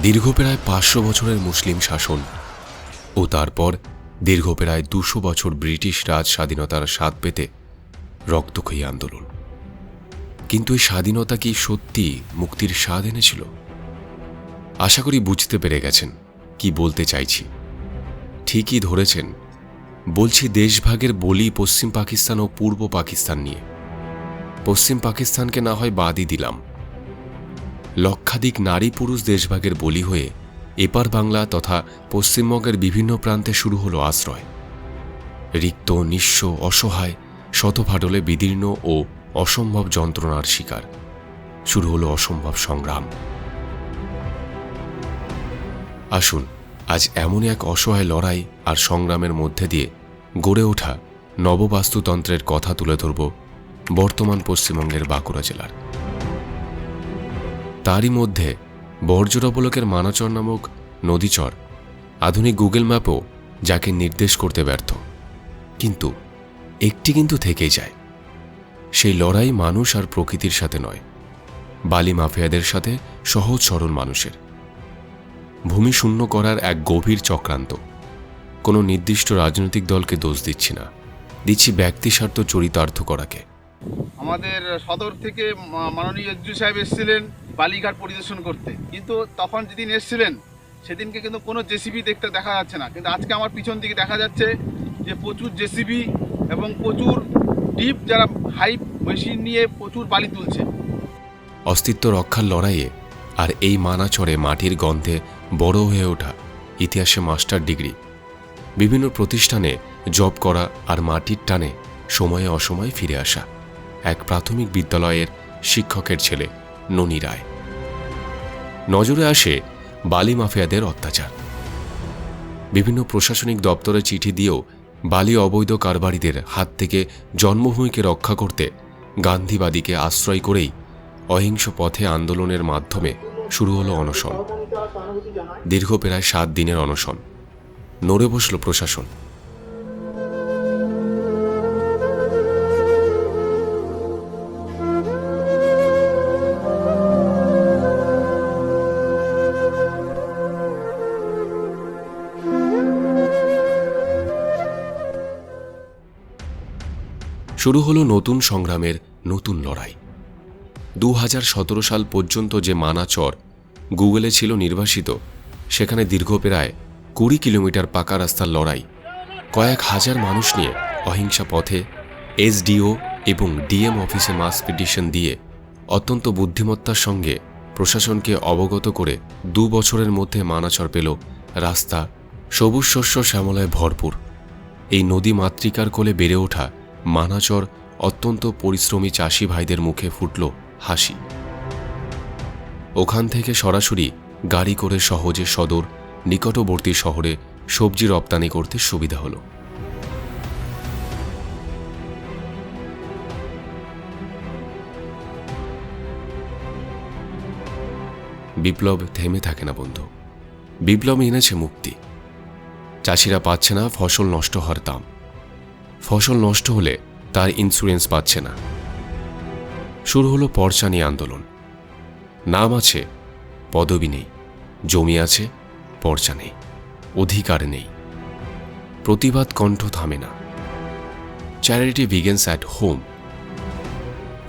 দীর্ঘ প্রায় ৫০০ বছরের মুসলিম শাসন ও তারপর দীর্ঘ প্রায় ২০০ বছর ব্রিটিশ রাজ স্বাধীনতার স্বাদ পেতে রক্তক্ষয়ী আন্দোলন। কিন্তু এই স্বাধীনতা কি সত্যি মুক্তির স্বাদ এনেছিল? আশা করি বুঝতে পেরে গেছেন কি বলতে চাইছি। ঠিকই ধরেছেন, বলছি দেশভাগের বলি পশ্চিম পাকিস্তান ও পূর্ব পাকিস্তান নিয়ে। পশ্চিম পাকিস্তানকে না হয় বাদই দিলাম, লক্ষাধিক নারী পুরুষ দেশভাগের বলি হয়ে এপার বাংলা তথা পশ্চিমবঙ্গের বিভিন্ন প্রান্তে শুরু হলো আশ্রয়। রিক্ত, নিঃস্ব, অসহায়, শতফাটলে বিদীর্ণ ও অসম্ভব যন্ত্রণার শিকার। শুরু হলো অসম্ভব সংগ্রাম। আসুন আজ এমন এক অসহায় লড়াই আর সংগ্রামের মধ্যে দিয়ে গড়ে ওঠা নববাস্তুতন্ত্রের কথা তুলে ধরব বর্তমান পশ্চিমবঙ্গের বাঁকুড়া জেলার। তারই মধ্যে বর্জরা ব্লকের মানাচর নামক নদীচর আধুনিক গুগল ম্যাপও যাকে নির্দেশ করতে ব্যর্থ। কিন্তু একটি কিন্তু থেকেই যায়, সেই লড়াই মানুষ আর প্রকৃতির সাথে নয়, বালি মাফিয়াদের সাথে সহজ সরল মানুষের। ভূমি শূন্য করার এক গভীর চক্রান্ত। কোনো নির্দিষ্ট রাজনৈতিক দলকে দোষ দিচ্ছি না, দিচ্ছি ব্যক্তিস্বার্থ চরিতার্থ করাকে। আমাদের সদর থেকে মাননীয় এসডি সাহেব এসেছিলেন বালিঘাট পরিদর্শন করতে, কিন্তু তখন যেদিন এসেছিলেন সেদিনকে কিন্তু কোনো জেসিবি দেখা যাচ্ছে না। কিন্তু আজকে আমার পিছন দিকে দেখা যাচ্ছে যে প্রচুর জেসিবি এবং প্রচুর ডিপ, যারা হাই মেশিন নিয়ে প্রচুর বালি তুলছে। অস্তিত্ব রক্ষার লড়াইয়ে আর এই মানাচরে মাটির গন্ধে বড় হয়ে ওঠা, ইতিহাসে মাস্টার ডিগ্রি, বিভিন্ন প্রতিষ্ঠানে জব করা আর মাটির টানে সময়ে অসময়ে ফিরে আসা এক প্রাথমিক বিদ্যালয়ের শিক্ষকের ছেলে ননী রায়। নজরে আসে বালি মাফিয়াদের অত্যাচার। বিভিন্ন প্রশাসনিক দপ্তরে চিঠি দিয়েও বালি অবৈধ কারবারিদের হাত থেকে জন্মভূমিকে রক্ষা করতে গান্ধীবাদীকে আশ্রয় করেই অহিংস পথে আন্দোলনের মাধ্যমে শুরু হলো অনশন। দীর্ঘ প্রায় ৭ দিনের অনশন। নড়ে বসল প্রশাসন। শুরু হলো নতুন সংগ্রামের নতুন লড়াই। ২০১৭ সাল পর্যন্ত যে মানাচর গুগলে ছিল নির্বাসিত, সেখানে দীর্ঘ প্রায় ২০ কিলোমিটার পাকা রাস্তার লড়াই, কয়েক হাজার মানুষ নিয়ে অহিংসা পথে এসডিও এবং ডিএম অফিসে মাস পিটিশন দিয়ে অত্যন্ত বুদ্ধিমত্তার সঙ্গে প্রশাসনকে অবগত করে ২ বছরের মধ্যে মানাচর পেল রাস্তা, সবুজ শস্য শ্যামলায় ভরপুর। এই নদী মাতৃকার কোলে বেড়ে ওঠা মানাচর অত্যন্ত পরিশ্রমী চাষি ভাইদের মুখে ফুটল হাসি। ওখান থেকে সরাসরি গাড়ি করে সহজে সদর নিকটবর্তী শহরে সবজি রপ্তানি করতে সুবিধা হলো। বিপ্লব থেমে থাকে না বন্ধু, বিপ্লব এনেছে মুক্তি। চাষিরা পাচ্ছে না ফসল নষ্ট হওয়ার দাম, ফসল নষ্ট হলে তার ইন্স্যুরেন্স পাচ্ছে না। শুরু হলো পর্চা নিয়ে আন্দোলন। নাম আছে, পদবি নেই, জমি আছে, পর্চা নেই, অধিকার নেই। প্রতিবাদ কণ্ঠ থামে না। চ্যারিটি বিগিনস অ্যাট হোম,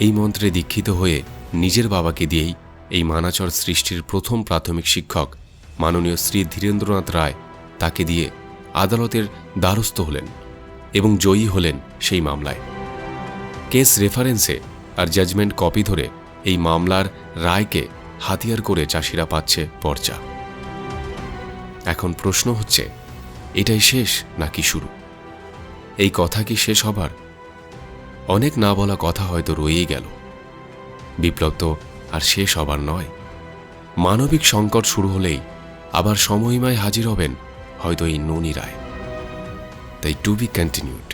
এই মন্ত্রে দীক্ষিত হয়ে নিজের বাবাকে দিয়েই এই মানাচর সৃষ্টির প্রথম প্রাথমিক শিক্ষক মাননীয় শ্রী ধীরেন্দ্রনাথ রায় তাকে দিয়ে আদালতের দ্বারস্থ হলেন এবং জয়ী হলেন সেই মামলায়। কেস রেফারেন্সে আর জাজমেন্ট কপি ধরে এই মামলার রায়কে হাতিয়ার করে চাষিরা পাচ্ছে পর্চা। এখন প্রশ্ন হচ্ছে, এটাই শেষ নাকি শুরু? এই কথা কি শেষ হবার? অনেক না বলা কথা হয়তো রয়েই গেল। বিপ্লব তো আর শেষ হবার নয়। মানবিক সংকট শুরু হলেই আবার সময়ময় হাজির হবেন হয়তো এই ননী রায়। তাই টু বি কন্টিনিউড।